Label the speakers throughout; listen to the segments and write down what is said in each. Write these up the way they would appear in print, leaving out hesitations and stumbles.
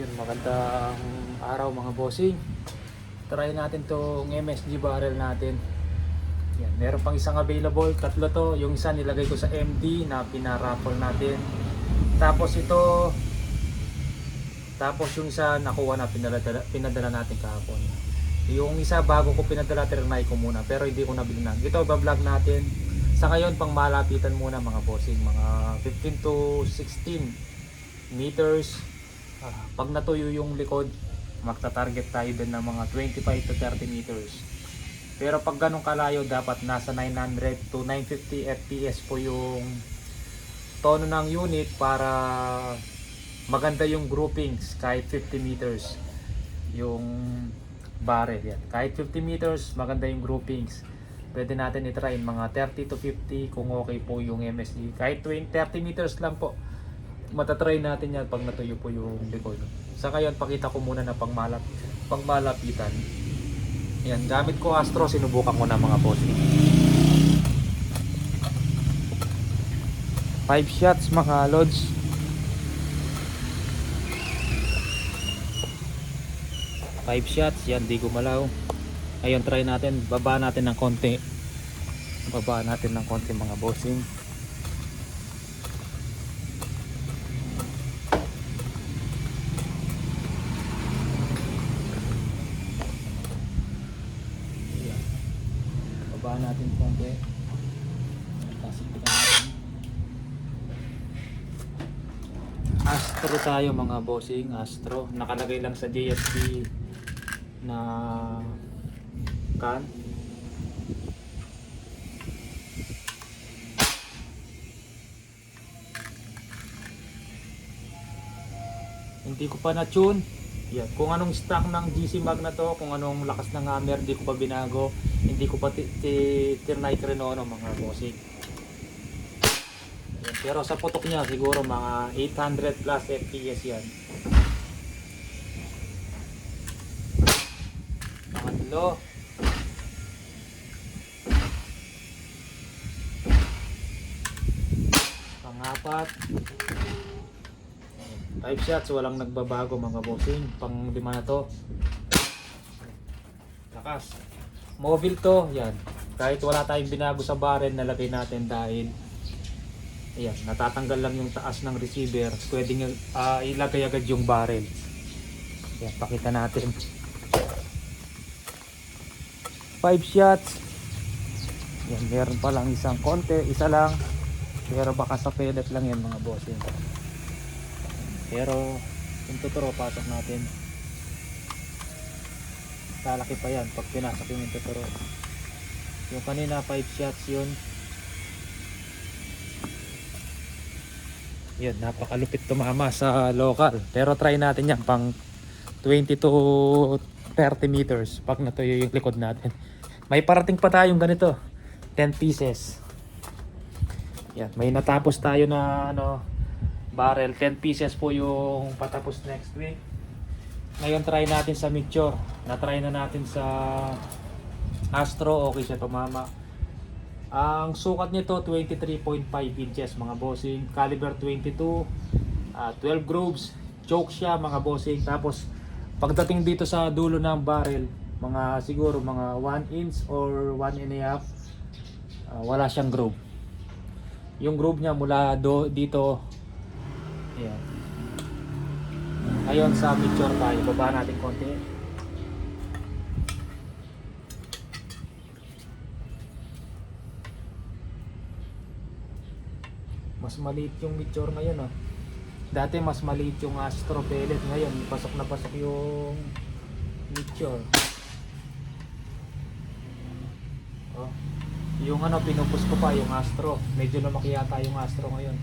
Speaker 1: Magandang araw mga bossing. Try natin tong MSG barrel natin. Yan, meron pang isang available, tatlo to. Yung isa nilagay ko sa MD na pinaraffle natin. Tapos ito, tapos yung isa nakuha na pinadala natin kahapon. Yung isa bago ko pinadala, trinay ko muna pero hindi ko nabili na. Ito ba-vlog natin. Sa ngayon pang malapitan muna mga bossing, mga 15 to 16 meters. Pag natuyo yung likod, magta-target tayo din ng mga 25 to 30 meters. Pero pag ganun kalayo, dapat nasa 900 to 950 fps po yung tono ng unit para maganda yung groupings kahit 50 meters yung barrel. Yan. Kahit 50 meters, maganda yung groupings. Pwede natin i-try mga 30 to 50 kung okay po yung MSG. Kahit 30 meters lang po, matatry natin yan pag natuyo po yung likod. Sa ngayon, pakita ko muna na pangmalapitan. Yan, gamit ko Astro, sinubukan ko na mga bossing. 5 shots mga lods. 5 shots, yan, di gumalaw. Ayun, try natin, baba natin ng konti. Baba natin ng konti mga bossing. Baba natin konti. Astro tayo mga bossing, Astro. Nakalagay lang sa JSP na can. Hindi ko pa na-tune. Yan. Kung anong stock ng GC mag na to, kung anong lakas ng hammer, hindi ko pa binago. Hindi ko pa tirnay krenono mga bossing. Yan. Pero sa putok niya siguro mga 800 plus fps yan. Pangatlo. Pangapat. 5 shots, walang nagbabago mga bossing. Pang 5 na to. Lakas. Mobile to, yan. Kahit wala tayong binago sa barrel, nalagay natin dahil ayan, natatanggal lang yung taas ng receiver. Pwedeng ilagay agad yung barrel. Yan, pakita natin. 5 shots. Yan, meron pa lang isang konti, isa lang. Pero baka sa pellet lang yan mga bossing. Pero yung tuturo, pasok natin. Lalaki pa yan pag pinasok yung tuturo. Yung kanina 5 shots yun. Yun, napakalupit tumama sa local. Pero try natin yan pang 20 to 30 meters pag natuyo yung likod natin. May parating pa tayong ganito, 10 pieces. Yan, may natapos tayo na barrel, 10 pieces po yung patapos next week. Ngayon try natin sa mixture. Na-try na natin sa Astro, okay siya tumama. Ang sukat nito 23.5 inches mga bossing, caliber 22, 12 grooves, choke siya mga bossing. Tapos pagdating dito sa dulo ng barrel, mga siguro mga 1 inch or 1.5, wala siyang groove. Yung groove niya mula dito. Ayan. Ngayon sa mixture tayo, baba natin konti. Mas maliit yung mixture ngayon Dati mas maliit yung Astro pellet, ngayon pasok na pasok yung mixture. Yung pinupus ko pa yung Astro. Medyo lumaki yata yung Astro ngayon.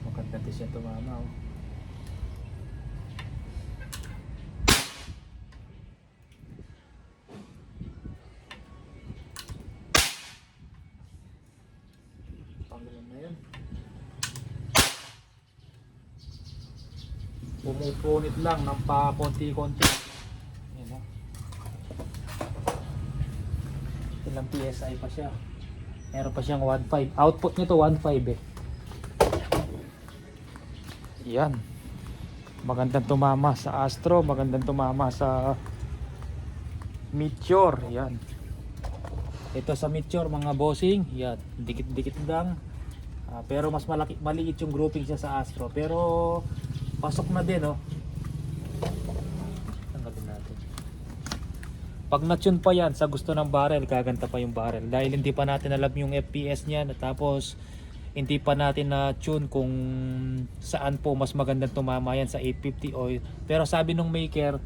Speaker 1: Maganda din siya tumama Panggalan na yun. Pumupunit lang ng pa konti-konti. Yan Ilang PSI pa siya. Meron pa siyang 1.5. Output nito 1.5 Yan. Magandang tumama sa Astro, magandang tumama sa Meteor. Yan. Ito sa Meteor mga bossing, yan, dikit-dikit lang. Pero mas maliit yung grouping siya sa Astro. Pero pasok na din, oh. Tanggalin natin. Pag na-tune pa yan sa gusto ng barrel, gaganda pa yung barrel. Dahil hindi pa natin alam yung FPS niyan, at tapos hindi pa natin na-tune kung saan po mas magandang tumama yan sa 850 oil. Pero sabi nung maker,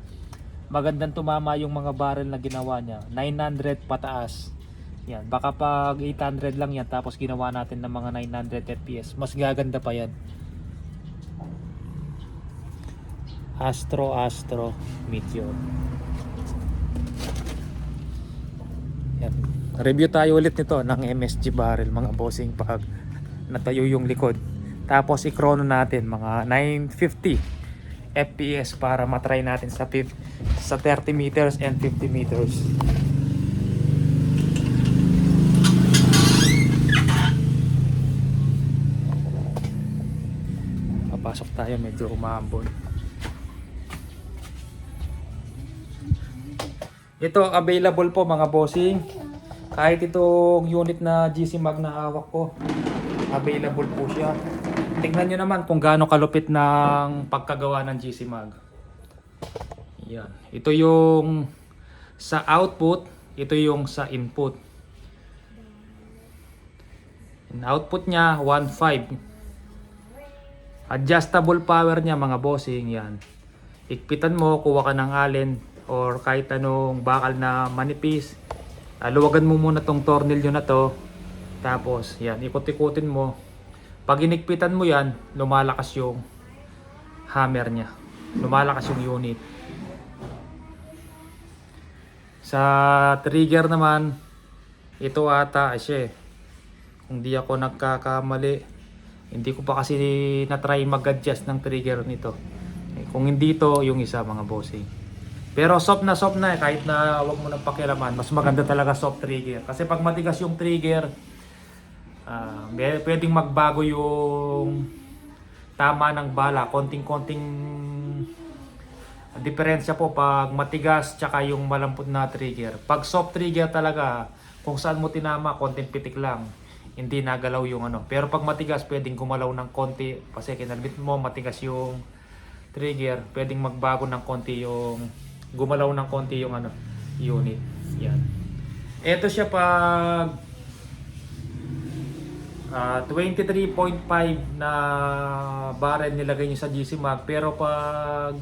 Speaker 1: magandang tumama yung mga barrel na ginawa niya, 900 pataas. Yan, baka pag 800 lang yan tapos ginawa natin ng mga 900 FPS, mas gaganda pa yan. Astro Meteor. Yan. Review tayo ulit nito ng MSG barrel mga bossing pag natayo yung likod. Tapos i-chrono natin mga 950 FPS para matry natin sa 30 meters and 50 meters. Papasok tayo, medyo umaambon. Ito available po mga bossing. Kahit itong unit na GC Mag na hawak ko, available po siya. Tingnan nyo naman kung gaano kalupit ng pagkagawa ng GC Mag. Yan. Ito yung sa output, ito yung sa input. In output niya 1.5. Adjustable power niya mga bossing, yan. Ikpitan mo, kuha ka ng allen or kahit anong bakal na manipis. Luwagan mo muna tong tornilyo na to. Tapos yan, ikot-ikutin mo. Pag inigpitan mo yan, lumalakas yung hammer niya. Lumalakas yung unit. Sa trigger naman, ito ata siya. Kung di ako nagkakamali, hindi ko pa kasi na-try mag-adjust ng trigger nito. Kung hindi ito, yung isa mga bossing. Pero soft na kahit na wag mo nang pakialaman, mas maganda talaga soft trigger. Kasi pag matigas yung trigger, pwedeng magbago yung tama ng bala. Konting-konting diferensya po pag matigas tsaka yung malambot na trigger. Pag soft trigger talaga, kung saan mo tinama, konting pitik lang. Hindi nagalaw yung ano. Pero pag matigas, pwedeng gumalaw ng konti. Kasi kinalbit mo, matigas yung trigger, pwedeng magbago ng konti yung gumalaw ng konti yung ano, unit. Yan. Ito siya pag 23.5 na barrel nilagay niyo sa GC Mag, pero pag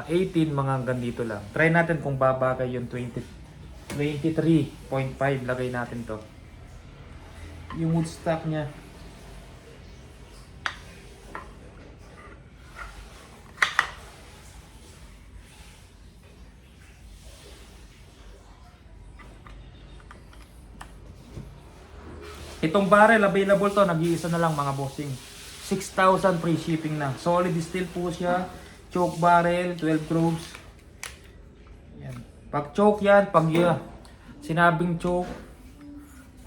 Speaker 1: 18 mga hanggang dito lang. Try natin kung babagay yung 23.5 lagay natin to. Yung wood stock niya. Itong barrel available to, nag-iisa na lang mga bossing. 6,000 free shipping na. Solid steel po siya. Choke barrel, 12 grooves. Yan. Pag choke yan, pag sinabing choke,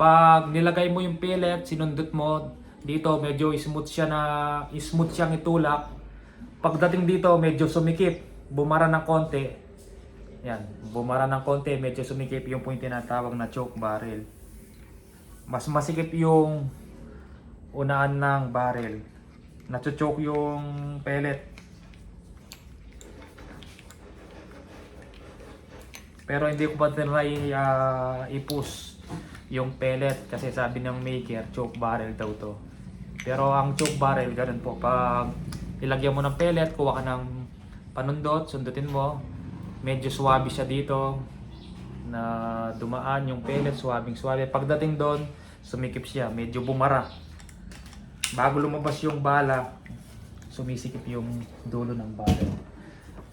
Speaker 1: pag nilagay mo yung pellet, sinundot mo, dito medyo smooth siyang itulak. Pagdating dito, medyo sumikip, bumara ng konti. Yan, bumara ng konti, medyo sumikip yung point na tinatawag na choke barrel. Mas masikip yung unahan ng barrel. Nacho-choke yung pellet. Pero hindi ko pa tinry i-push yung pellet kasi sabi ng maker, choke barrel daw to. Pero ang choke barrel, ganun po. Pag ilagyan mo ng pellet, kuha ka ng panundot, sundutin mo. Medyo swabe siya dito. Na dumaan yung pellet, swabing-swabe. Pagdating doon, sumikip siya, medyo bumara. Bago lumabas yung bala, sumisikip yung dulo ng barrel.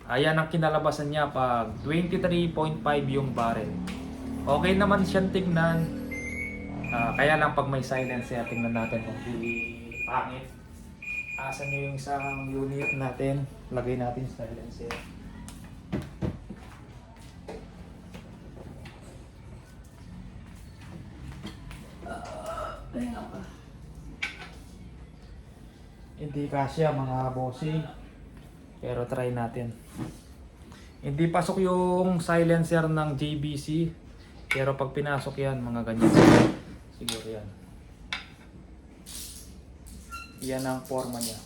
Speaker 1: Ayan ang kinalabasan niya pag 23.5 yung barrel. Okay naman siyang tignan. Kaya lang pag may silencer, tingnan natin kung di pangit. Asan nyo yung isang unit natin? Lagay natin silencer. Hindi kasya mga bossing. Pero try natin. Hindi pasok yung silencer ng JBC. Pero pag pinasok yan, mga ganyan. Siguro yan. Yan ang forma niya.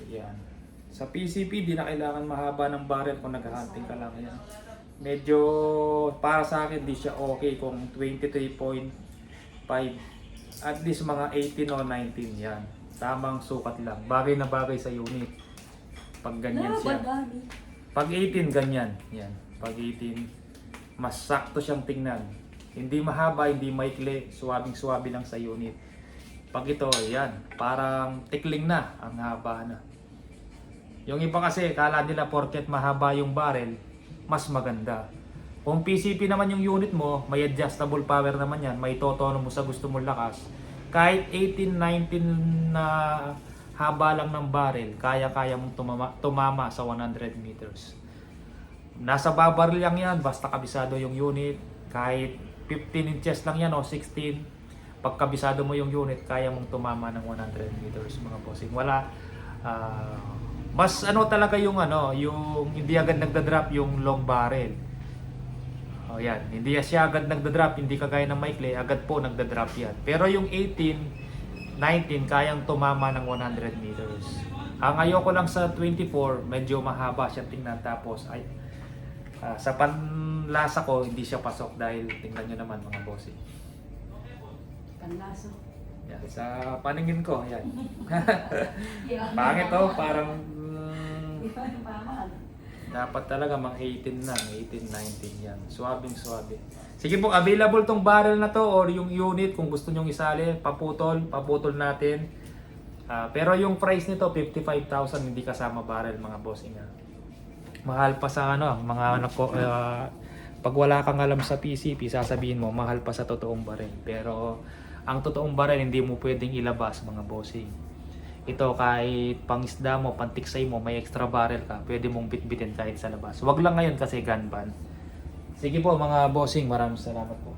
Speaker 1: Yan. Sa PCP, di na kailangan mahaba ng barrel kung nag-hunting ka lang. Yan. Medyo, para sa akin, di siya okay kung 23.5. At least mga 18 o 19 yan. Tamang sukat lang. Bagay na bagay sa unit. Pag ganyan siya. Pag 18, ganyan. Yan. Pag 18, mas sakto siyang tingnan. Hindi mahaba, hindi maikli. Suwabing-suwabi lang sa unit. Pag ito, yan. Parang tikling na. Ang haba na. Yung iba kasi, kala nila porket mahaba yung barrel, mas maganda. Kung PCP naman yung unit mo, may adjustable power naman yan. May totono mo sa gusto mong lakas. Kahit 18, 19 na haba lang ng barrel, kaya-kaya mong tumama sa 100 meters. Nasa babaril lang yan, basta kabisado yung unit. Kahit 15 inches lang yan o 16, pag kabisado mo yung unit, kaya mong tumama ng 100 meters, mga bossing. Wala, mas ano talaga yung yung hindi agad nagda-drop yung long barrel. O yan, hindi siya agad nagda-drop, hindi kagaya ng maikli, agad po nagda-drop yan. Pero yung 18, 19, kayang tumama ng 100 meters. Ang ayoko lang sa 24, medyo mahaba siya tingnan, tapos ay sa panlasa ko, hindi siya pasok dahil tingnan nyo naman mga bossing.
Speaker 2: Panlaso.
Speaker 1: Yan, sa paningin ko, yan. Pangit oh, parang dapat talaga mga 18 na, 18, 19 yan. Suwabing-suwabe. Sige po, available tong barrel na to or yung unit kung gusto nyong isali, paputol natin. Pero yung price nito, 55,000, hindi kasama barrel mga bossing. Mahal pa sa mga pag wala kang alam sa PCP, sasabihin mo, mahal pa sa totoong barrel. Pero ang totoong barrel, hindi mo pwedeng ilabas mga bossing. Ito kahit pangisda mo, pantiksay mo, may extra barrel ka, pwede mong bitbitin kahit sa labas. Wag lang ngayon kasi gun ban. Sige po mga bossing, maraming salamat po.